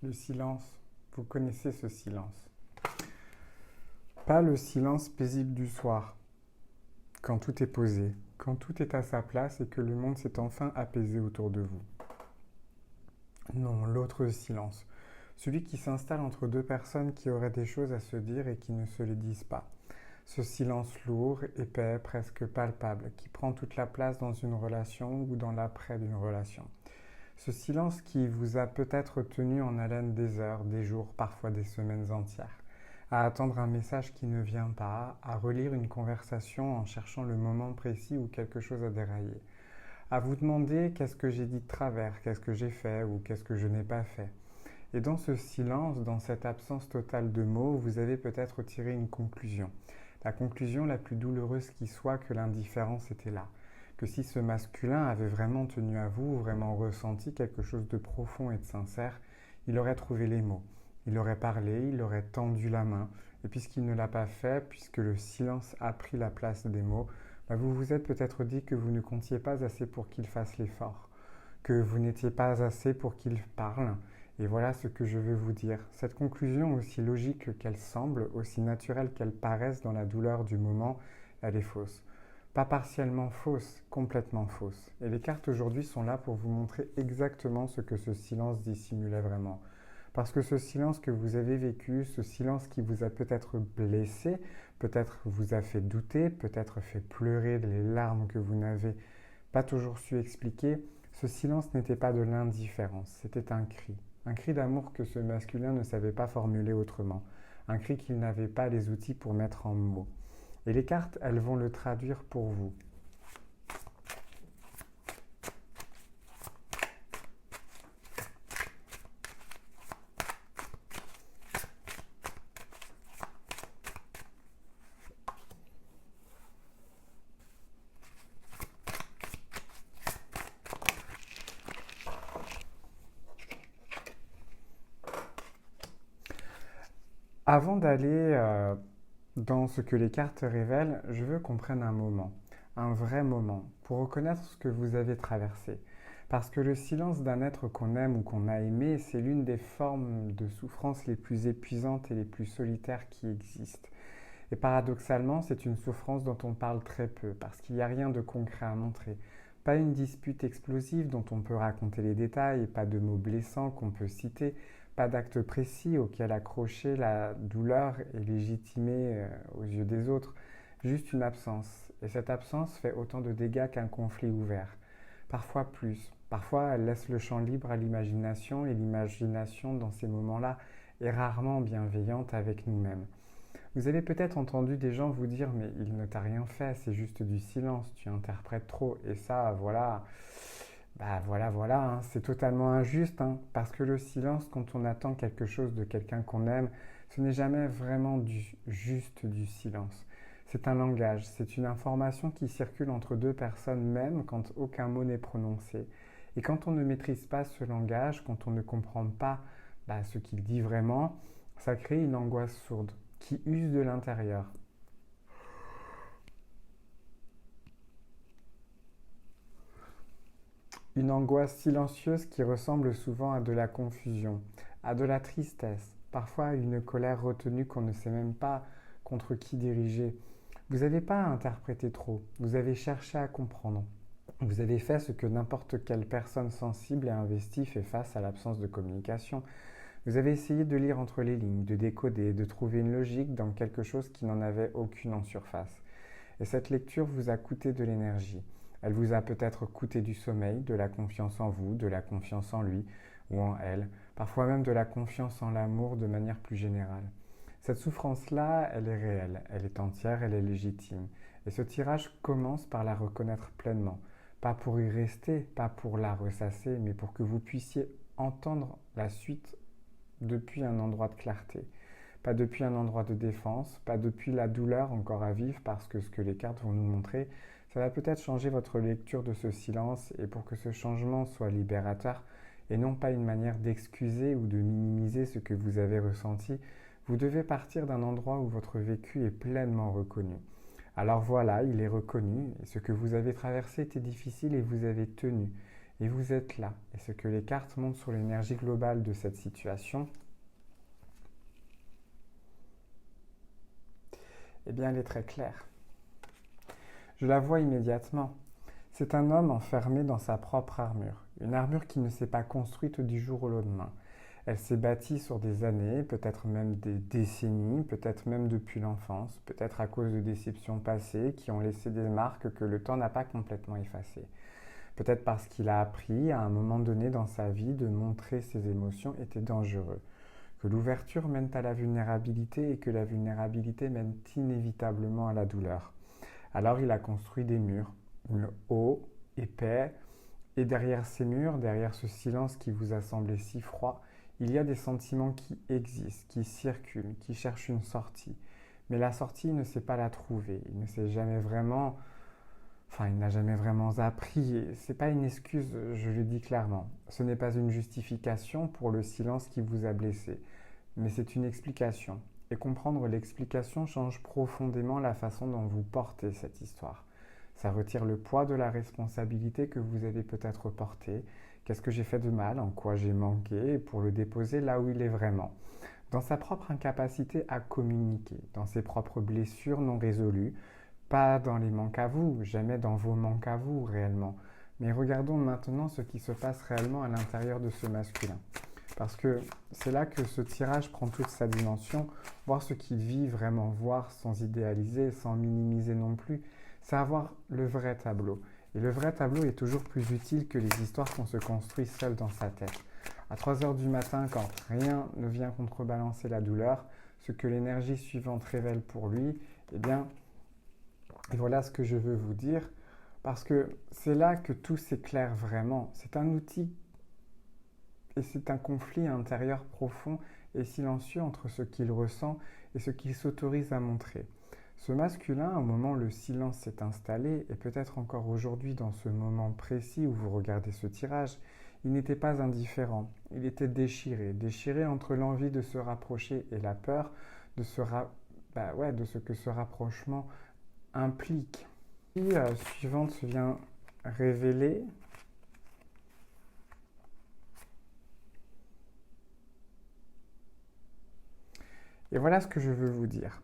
Le silence, vous connaissez ce silence. Pas le silence paisible du soir, quand tout est posé, quand tout est à sa place et que le monde s'est enfin apaisé autour de vous. Non, l'autre silence, celui qui s'installe entre deux personnes qui auraient des choses à se dire et qui ne se les disent pas. Ce silence lourd, épais, presque palpable, qui prend toute la place dans une relation ou dans l'après d'une relation. Ce silence qui vous a peut-être tenu en haleine des heures, des jours, parfois des semaines entières, à attendre un message qui ne vient pas, à relire une conversation en cherchant le moment précis où quelque chose a déraillé, à vous demander qu'est-ce que j'ai dit de travers, qu'est-ce que j'ai fait ou qu'est-ce que je n'ai pas fait. Et dans ce silence, dans cette absence totale de mots, vous avez peut-être tiré une conclusion. La conclusion la plus douloureuse qui soit que l'indifférence était là. Que si ce masculin avait vraiment tenu à vous, vraiment ressenti quelque chose de profond et de sincère, il aurait trouvé les mots. Il aurait parlé, il aurait tendu la main. Et puisqu'il ne l'a pas fait, puisque le silence a pris la place des mots, vous vous êtes peut-être dit que vous ne comptiez pas assez pour qu'il fasse l'effort, que vous n'étiez pas assez pour qu'il parle. Et voilà ce que je veux vous dire. Cette conclusion, aussi logique qu'elle semble, aussi naturelle qu'elle paraisse dans la douleur du moment, elle est fausse. Pas partiellement fausse, complètement fausse. Et les cartes aujourd'hui sont là pour vous montrer exactement ce que ce silence dissimulait vraiment. Parce que ce silence que vous avez vécu, ce silence qui vous a peut-être blessé, peut-être vous a fait douter, peut-être fait pleurer les larmes que vous n'avez pas toujours su expliquer, ce silence n'était pas de l'indifférence, c'était un cri d'amour que ce masculin ne savait pas formuler autrement, un cri qu'il n'avait pas les outils pour mettre en mots. Et les cartes, elles vont le traduire pour vous. Avant d'aller dans ce que les cartes révèlent, je veux qu'on prenne un vrai moment, pour reconnaître ce que vous avez traversé. Parce que le silence d'un être qu'on aime ou qu'on a aimé, c'est l'une des formes de souffrance les plus épuisantes et les plus solitaires qui existent. Et paradoxalement, c'est une souffrance dont on parle très peu, parce qu'il n'y a rien de concret à montrer. Pas une dispute explosive dont on peut raconter les détails, pas de mots blessants qu'on peut citer, pas d'acte précis auquel accrocher la douleur et légitimer aux yeux des autres, juste une absence. Et cette absence fait autant de dégâts qu'un conflit ouvert. Parfois plus. Parfois, elle laisse le champ libre à l'imagination, et l'imagination, dans ces moments-là, est rarement bienveillante avec nous-mêmes. Vous avez peut-être entendu des gens vous dire mais il ne t'a rien fait, c'est juste du silence, tu interprètes trop. Et ça, voilà, hein, c'est totalement injuste, hein, parce que le silence, quand on attend quelque chose de quelqu'un qu'on aime, ce n'est jamais vraiment juste du silence. C'est un langage, c'est une information qui circule entre deux personnes même quand aucun mot n'est prononcé. Et quand on ne maîtrise pas ce langage, quand on ne comprend pas ce qu'il dit vraiment, ça crée une angoisse sourde qui use de l'intérieur. Une angoisse silencieuse qui ressemble souvent à de la confusion, à de la tristesse, parfois à une colère retenue qu'on ne sait même pas contre qui diriger. Vous n'avez pas interprété trop, vous avez cherché à comprendre. Vous avez fait ce que n'importe quelle personne sensible et investie fait face à l'absence de communication. Vous avez essayé de lire entre les lignes, de décoder, de trouver une logique dans quelque chose qui n'en avait aucune en surface. Et cette lecture vous a coûté de l'énergie. Elle vous a peut-être coûté du sommeil, de la confiance en vous, de la confiance en lui ou en elle, parfois même de la confiance en l'amour de manière plus générale. Cette souffrance-là, elle est réelle, elle est entière, elle est légitime. Et ce tirage commence par la reconnaître pleinement. Pas pour y rester, pas pour la ressasser, mais pour que vous puissiez entendre la suite depuis un endroit de clarté. Pas depuis un endroit de défense, pas depuis la douleur encore à vivre, parce que ce que les cartes vont nous montrer, ça va peut-être changer votre lecture de ce silence, et pour que ce changement soit libérateur, et non pas une manière d'excuser ou de minimiser ce que vous avez ressenti, vous devez partir d'un endroit où votre vécu est pleinement reconnu. Alors voilà, il est reconnu, et ce que vous avez traversé était difficile et vous avez tenu. et vous êtes là. Et ce que les cartes montrent sur l'énergie globale de cette situation, eh bien, elle est très claire. Je la vois immédiatement. C'est un homme enfermé dans sa propre armure, une armure qui ne s'est pas construite du jour au lendemain. Elle s'est bâtie sur des années, peut-être même des décennies, peut-être même depuis l'enfance, peut-être à cause de déceptions passées qui ont laissé des marques que le temps n'a pas complètement effacées. Peut-être parce qu'il a appris à un moment donné dans sa vie de montrer ses émotions était dangereux, que l'ouverture mène à la vulnérabilité et que la vulnérabilité mène inévitablement à la douleur. Alors il a construit des murs hauts, épais, et derrière ces murs, derrière ce silence qui vous a semblé si froid, il y a des sentiments qui existent, qui circulent, qui cherchent une sortie. Mais la sortie, il ne sait pas la trouver. Il ne sait jamais vraiment... Enfin, il n'a jamais vraiment appris. Ce n'est pas une excuse, je le dis clairement. Ce n'est pas une justification pour le silence qui vous a blessé. Mais c'est une explication. Et comprendre l'explication change profondément la façon dont vous portez cette histoire. Ça retire le poids de la responsabilité que vous avez peut-être portée. Qu'est-ce que j'ai fait de mal, en quoi j'ai manqué, pour le déposer là où il est vraiment. Dans sa propre incapacité à communiquer, dans ses propres blessures non résolues, pas dans les manques à vous, jamais dans vos manques à vous réellement. Mais regardons maintenant ce qui se passe réellement à l'intérieur de ce masculin. Parce que c'est là que ce tirage prend toute sa dimension, voir ce qu'il vit vraiment, voir sans idéaliser, sans minimiser non plus, c'est avoir le vrai tableau. Et le vrai tableau est toujours plus utile que les histoires qu'on se construit seul dans sa tête. À 3 heures du matin, quand rien ne vient contrebalancer la douleur, ce que l'énergie suivante révèle pour lui, eh bien, voilà ce que je veux vous dire, parce que c'est là que tout s'éclaire vraiment. C'est un outil et c'est un conflit intérieur profond et silencieux entre ce qu'il ressent et ce qu'il s'autorise à montrer. Ce masculin, au moment où le silence s'est installé, et peut-être encore aujourd'hui dans ce moment précis où vous regardez ce tirage, il n'était pas indifférent, il était déchiré, déchiré entre l'envie de se rapprocher et la peur de de ce que ce rapprochement implique. La suivante se vient révéler. Et voilà ce que je veux vous dire.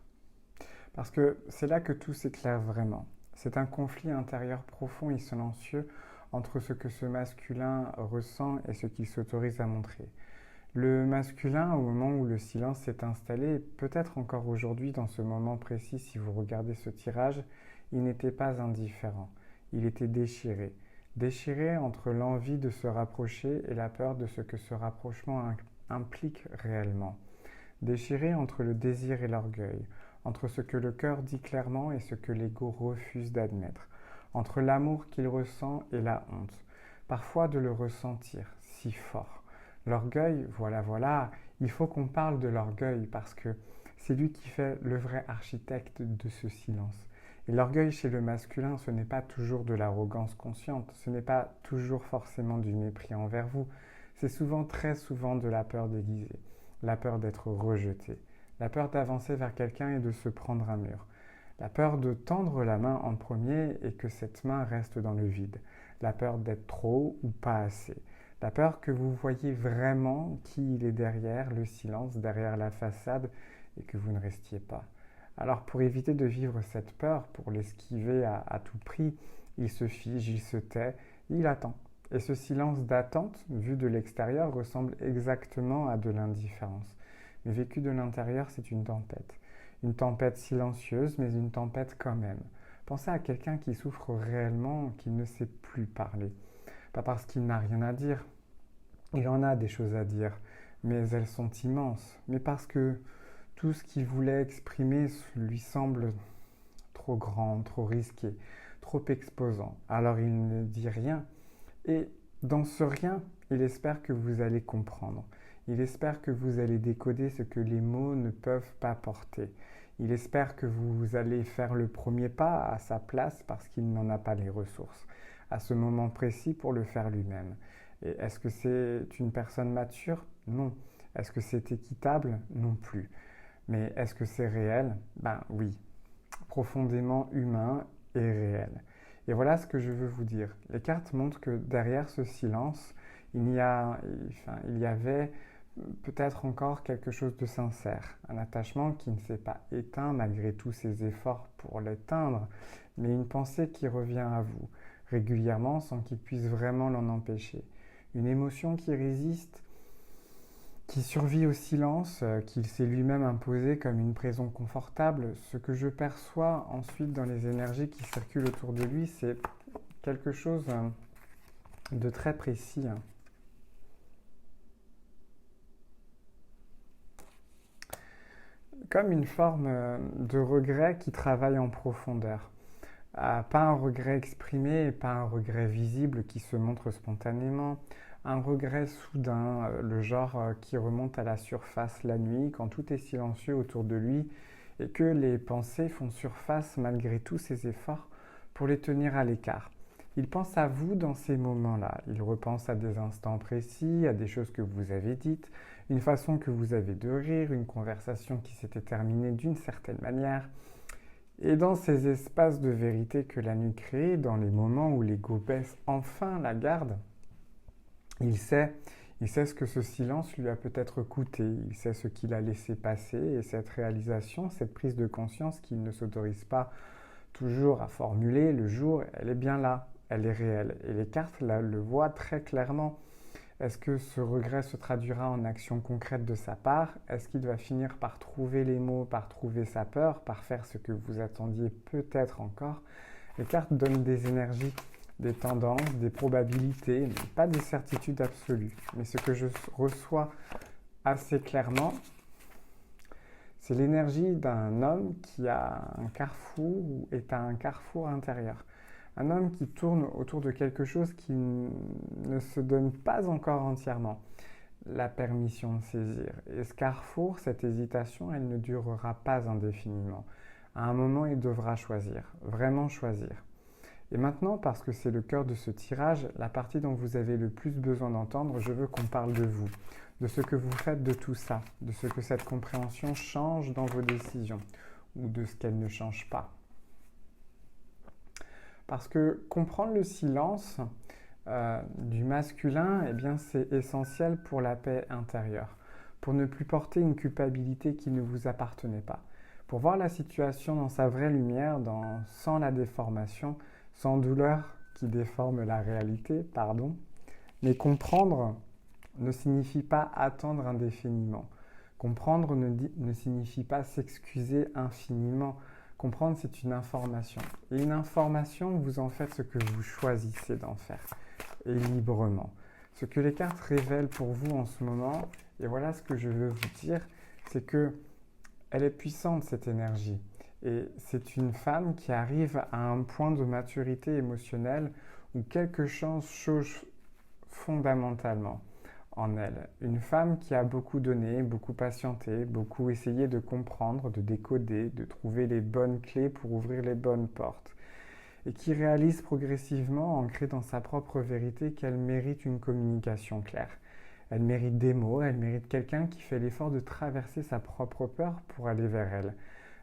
Parce que c'est là que tout s'éclaire vraiment. C'est un conflit intérieur profond et silencieux entre ce que ce masculin ressent et ce qu'il s'autorise à montrer. Le masculin, au moment où le silence s'est installé, peut-être encore aujourd'hui dans ce moment précis, si vous regardez ce tirage, il n'était pas indifférent. Il était déchiré. Déchiré entre l'envie de se rapprocher et la peur de ce que ce rapprochement implique réellement. Déchiré entre le désir et l'orgueil, entre ce que le cœur dit clairement et ce que l'ego refuse d'admettre, entre l'amour qu'il ressent et la honte, parfois de le ressentir si fort. L'orgueil, voilà, il faut qu'on parle de l'orgueil parce que c'est lui qui fait le vrai architecte de ce silence. Et l'orgueil chez le masculin, ce n'est pas toujours de l'arrogance consciente, ce n'est pas toujours forcément du mépris envers vous, c'est souvent, très souvent de la peur déguisée, la peur d'être rejeté, la peur d'avancer vers quelqu'un et de se prendre un mur, la peur de tendre la main en premier et que cette main reste dans le vide, la peur d'être trop ou pas assez, la peur que vous voyez vraiment qui il est derrière le silence, derrière la façade et que vous ne restiez pas. Alors pour éviter de vivre cette peur, pour l'esquiver à tout prix, il se fige, il se tait, il attend. Et ce silence d'attente, vu de l'extérieur, ressemble exactement à de l'indifférence. Mais vécu de l'intérieur, c'est une tempête. Une tempête silencieuse, mais une tempête quand même. Pensez à quelqu'un qui souffre réellement, qui ne sait plus parler. Pas parce qu'il n'a rien à dire. Il en a des choses à dire, mais elles sont immenses. Mais parce que tout ce qu'il voulait exprimer lui semble trop grand, trop risqué, trop exposant. Alors il ne dit rien. Et dans ce rien, il espère que vous allez comprendre. Il espère que vous allez décoder ce que les mots ne peuvent pas porter. Il espère que vous allez faire le premier pas à sa place parce qu'il n'en a pas les ressources à ce moment précis pour le faire lui-même. Et est-ce que c'est une personne mature? Non. Est-ce que c'est équitable? Non plus. Mais est-ce que c'est réel? Ben oui. Profondément humain et réel. Et voilà ce que je veux vous dire. Les cartes montrent que derrière ce silence, il y avait peut-être encore quelque chose de sincère, un attachement qui ne s'est pas éteint malgré tous ses efforts pour l'éteindre, mais une pensée qui revient à vous régulièrement sans qu'il puisse vraiment l'en empêcher. Une émotion qui résiste, qui survit au silence, qu'il s'est lui-même imposé comme une prison confortable. Ce que je perçois ensuite dans les énergies qui circulent autour de lui, c'est quelque chose de très précis. Comme une forme de regret qui travaille en profondeur. Pas un regret exprimé et pas un regret visible qui se montre spontanément. Un regret soudain, le genre qui remonte à la surface la nuit quand tout est silencieux autour de lui et que les pensées font surface malgré tous ses efforts pour les tenir à l'écart. Il pense à vous dans ces moments-là. Il repense à des instants précis, à des choses que vous avez dites, une façon que vous avez de rire, une conversation qui s'était terminée d'une certaine manière. Et dans ces espaces de vérité que la nuit crée, dans les moments où l'ego baisse enfin la garde, il sait ce que ce silence lui a peut-être coûté, il sait ce qu'il a laissé passer et cette réalisation, cette prise de conscience qu'il ne s'autorise pas toujours à formuler le jour, elle est bien là, elle est réelle. Et les cartes là, le voient très clairement. Est-ce que ce regret se traduira en action concrète de sa part? Est-ce qu'il va finir par trouver les mots, par trouver sa peur, par faire ce que vous attendiez peut-être encore? Les cartes donnent des énergies, des tendances, des probabilités, mais pas des certitudes absolues. Mais ce que je reçois assez clairement, c'est l'énergie d'un homme qui a un carrefour ou est à un carrefour intérieur. Un homme qui tourne autour de quelque chose qui ne se donne pas encore entièrement la permission de saisir. Et ce carrefour, cette hésitation, elle ne durera pas indéfiniment. À un moment, il devra choisir, vraiment choisir. Et maintenant, parce que c'est le cœur de ce tirage, la partie dont vous avez le plus besoin d'entendre, je veux qu'on parle de vous, de ce que vous faites de tout ça, de ce que cette compréhension change dans vos décisions, ou de ce qu'elle ne change pas. Parce que comprendre le silence du masculin, eh bien, c'est essentiel pour la paix intérieure, pour ne plus porter une culpabilité qui ne vous appartenait pas, pour voir la situation dans sa vraie lumière, sans la déformation, sans douleur qui déforme la réalité, pardon. Mais comprendre ne signifie pas attendre indéfiniment. Comprendre ne signifie pas s'excuser infiniment. Comprendre, c'est une information. Et une information, vous en faites ce que vous choisissez d'en faire, et librement. Ce que les cartes révèlent pour vous en ce moment, et voilà ce que je veux vous dire, c'est que elle est puissante, cette énergie. Et c'est une femme qui arrive à un point de maturité émotionnelle où quelque chose change fondamentalement en elle. Une femme qui a beaucoup donné, beaucoup patienté, beaucoup essayé de comprendre, de décoder, de trouver les bonnes clés pour ouvrir les bonnes portes. Et qui réalise progressivement, ancrée dans sa propre vérité, qu'elle mérite une communication claire. Elle mérite des mots, elle mérite quelqu'un qui fait l'effort de traverser sa propre peur pour aller vers elle.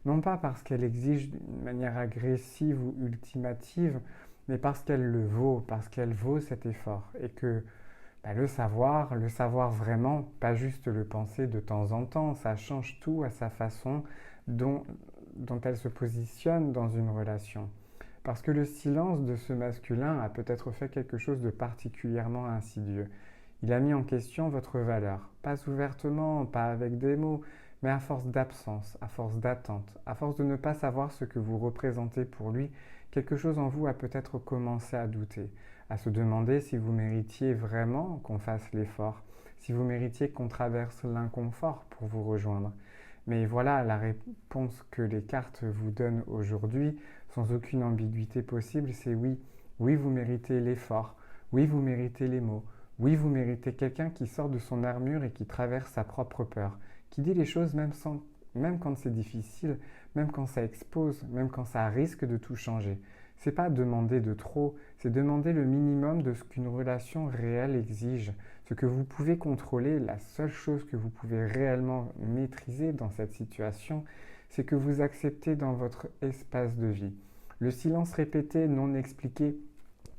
Non pas parce qu'elle exige d'une manière agressive ou ultimative, mais parce qu'elle le vaut, parce qu'elle vaut cet effort. Et que le savoir vraiment, pas juste le penser de temps en temps, ça change tout à sa façon dont elle se positionne dans une relation. Parce que le silence de ce masculin a peut-être fait quelque chose de particulièrement insidieux. Il a mis en question votre valeur, pas ouvertement, pas avec des mots, mais à force d'absence, à force d'attente, à force de ne pas savoir ce que vous représentez pour lui, quelque chose en vous a peut-être commencé à douter, à se demander si vous méritiez vraiment qu'on fasse l'effort, si vous méritiez qu'on traverse l'inconfort pour vous rejoindre. Mais voilà la réponse que les cartes vous donnent aujourd'hui, sans aucune ambiguïté possible, c'est oui. Oui, vous méritez l'effort. Oui, vous méritez les mots. Oui, vous méritez quelqu'un qui sort de son armure et qui traverse sa propre peur, qui dit les choses même quand c'est difficile, même quand ça expose, même quand ça risque de tout changer. C'est pas demander de trop, c'est demander le minimum de ce qu'une relation réelle exige. Ce que vous pouvez contrôler, la seule chose que vous pouvez réellement maîtriser dans cette situation, c'est que vous acceptez dans votre espace de vie. Le silence répété, non expliqué,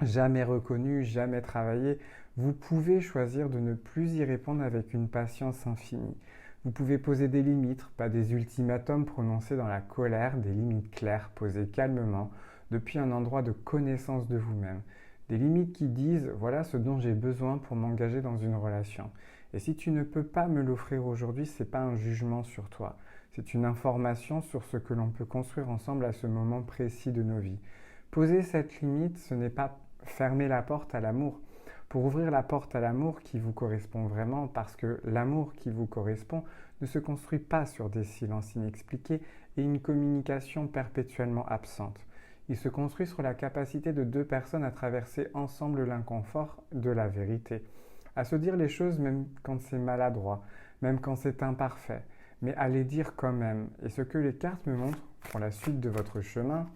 jamais reconnu, jamais travaillé, vous pouvez choisir de ne plus y répondre avec une patience infinie. Vous pouvez poser des limites, pas des ultimatums prononcés dans la colère, des limites claires, posées calmement, depuis un endroit de connaissance de vous-même. Des limites qui disent voilà ce dont j'ai besoin pour m'engager dans une relation. Et si tu ne peux pas me l'offrir aujourd'hui, ce n'est pas un jugement sur toi. C'est une information sur ce que l'on peut construire ensemble à ce moment précis de nos vies. Poser cette limite, ce n'est pas fermer la porte à l'amour. Pour ouvrir la porte à l'amour qui vous correspond vraiment, parce que l'amour qui vous correspond ne se construit pas sur des silences inexpliqués et une communication perpétuellement absente. Il se construit sur la capacité de deux personnes à traverser ensemble l'inconfort de la vérité, à se dire les choses même quand c'est maladroit, même quand c'est imparfait, mais à les dire quand même. Et ce que les cartes me montrent pour la suite de votre chemin,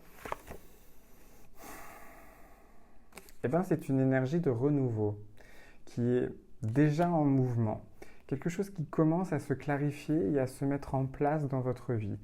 eh ben, c'est une énergie de renouveau qui est déjà en mouvement. Quelque chose qui commence à se clarifier et à se mettre en place dans votre vie.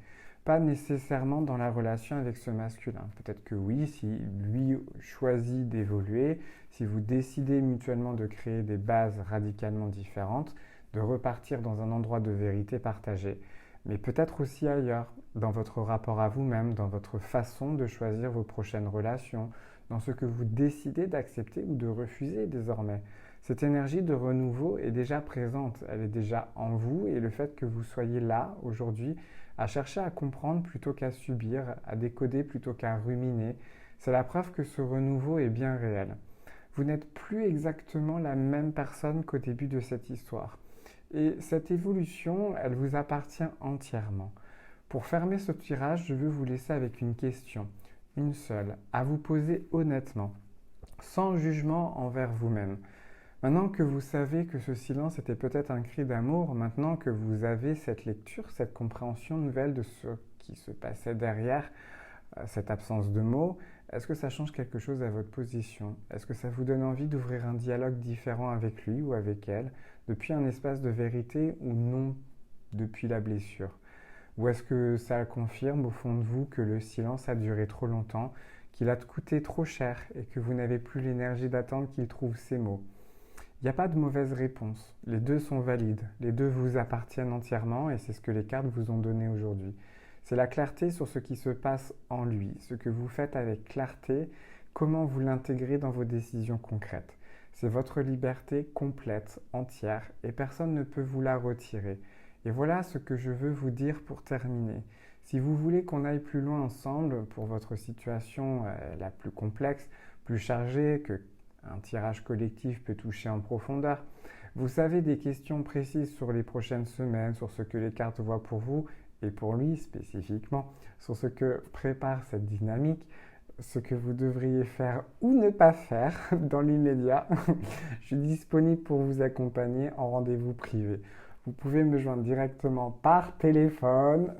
Pas nécessairement dans la relation avec ce masculin. Peut-être que oui, si lui choisit d'évoluer, si vous décidez mutuellement de créer des bases radicalement différentes, de repartir dans un endroit de vérité partagée. Mais peut-être aussi ailleurs, dans votre rapport à vous-même, dans votre façon de choisir vos prochaines relations, dans ce que vous décidez d'accepter ou de refuser désormais. Cette énergie de renouveau est déjà présente, elle est déjà en vous et le fait que vous soyez là aujourd'hui à chercher à comprendre plutôt qu'à subir, à décoder plutôt qu'à ruminer, c'est la preuve que ce renouveau est bien réel. Vous n'êtes plus exactement la même personne qu'au début de cette histoire. Et cette évolution, elle vous appartient entièrement. Pour fermer ce tirage, je veux vous laisser avec une question, une seule, à vous poser honnêtement, sans jugement envers vous-même. Maintenant que vous savez que ce silence était peut-être un cri d'amour, maintenant que vous avez cette lecture, cette compréhension nouvelle de ce qui se passait derrière cette absence de mots, est-ce que ça change quelque chose à votre position? Est-ce que ça vous donne envie d'ouvrir un dialogue différent avec lui ou avec elle, depuis un espace de vérité ou non depuis la blessure? Ou est-ce que ça confirme au fond de vous que le silence a duré trop longtemps, qu'il a coûté trop cher et que vous n'avez plus l'énergie d'attendre qu'il trouve ses mots? Il n'y a pas de mauvaise réponse. Les deux sont valides. Les deux vous appartiennent entièrement et c'est ce que les cartes vous ont donné aujourd'hui. C'est la clarté sur ce qui se passe en lui, ce que vous faites avec clarté, comment vous l'intégrez dans vos décisions concrètes. C'est votre liberté complète, entière, et personne ne peut vous la retirer. Et voilà ce que je veux vous dire pour terminer. Si vous voulez qu'on aille plus loin ensemble pour votre situation la plus complexe, plus chargée, que un tirage collectif peut toucher en profondeur. Vous savez des questions précises sur les prochaines semaines, sur ce que les cartes voient pour vous et pour lui spécifiquement, sur ce que prépare cette dynamique, ce que vous devriez faire ou ne pas faire dans l'immédiat. Je suis disponible pour vous accompagner en rendez-vous privé. Vous pouvez me joindre directement par téléphone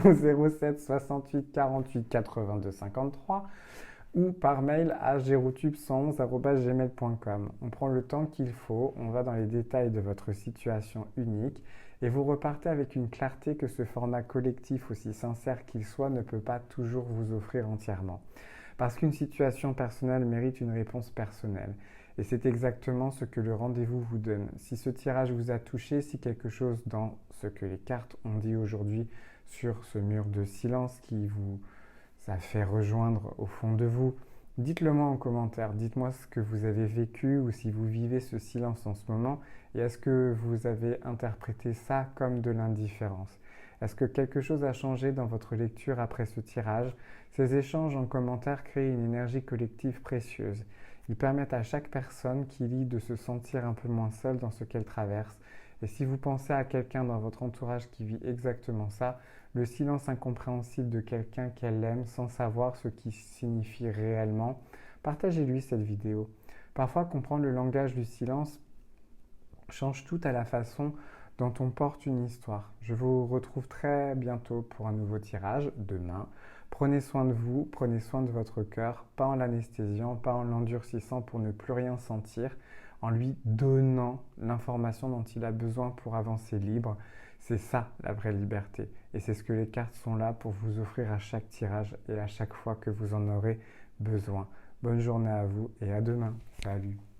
au 07 68 48 82 53 ou par mail à gerotube111@gmail.com. On prend le temps qu'il faut, on va dans les détails de votre situation unique et vous repartez avec une clarté que ce format collectif, aussi sincère qu'il soit, ne peut pas toujours vous offrir entièrement. Parce qu'une situation personnelle mérite une réponse personnelle. Et c'est exactement ce que le rendez-vous vous donne. Si ce tirage vous a touché, si quelque chose dans ce que les cartes ont dit aujourd'hui sur ce mur de silence qui vous a fait rejoindre au fond de vous, dites-le moi en commentaire. Dites-moi ce que vous avez vécu ou si vous vivez ce silence en ce moment et est-ce que vous avez interprété ça comme de l'indifférence? Est-ce que quelque chose a changé dans votre lecture après ce tirage? Ces échanges en commentaire créent une énergie collective précieuse. Ils permettent à chaque personne qui lit de se sentir un peu moins seule dans ce qu'elle traverse. Et si vous pensez à quelqu'un dans votre entourage qui vit exactement ça, le silence incompréhensible de quelqu'un qu'elle aime sans savoir ce qui signifie réellement, partagez-lui cette vidéo. Parfois, comprendre le langage du silence change tout à la façon dont on porte une histoire. Je vous retrouve très bientôt pour un nouveau tirage, demain. Prenez soin de vous, prenez soin de votre cœur, pas en l'anesthésiant, pas en l'endurcissant pour ne plus rien sentir, en lui donnant l'information dont il a besoin pour avancer libre. C'est ça la vraie liberté. Et c'est ce que les cartes sont là pour vous offrir à chaque tirage et à chaque fois que vous en aurez besoin. Bonne journée à vous et à demain. Salut!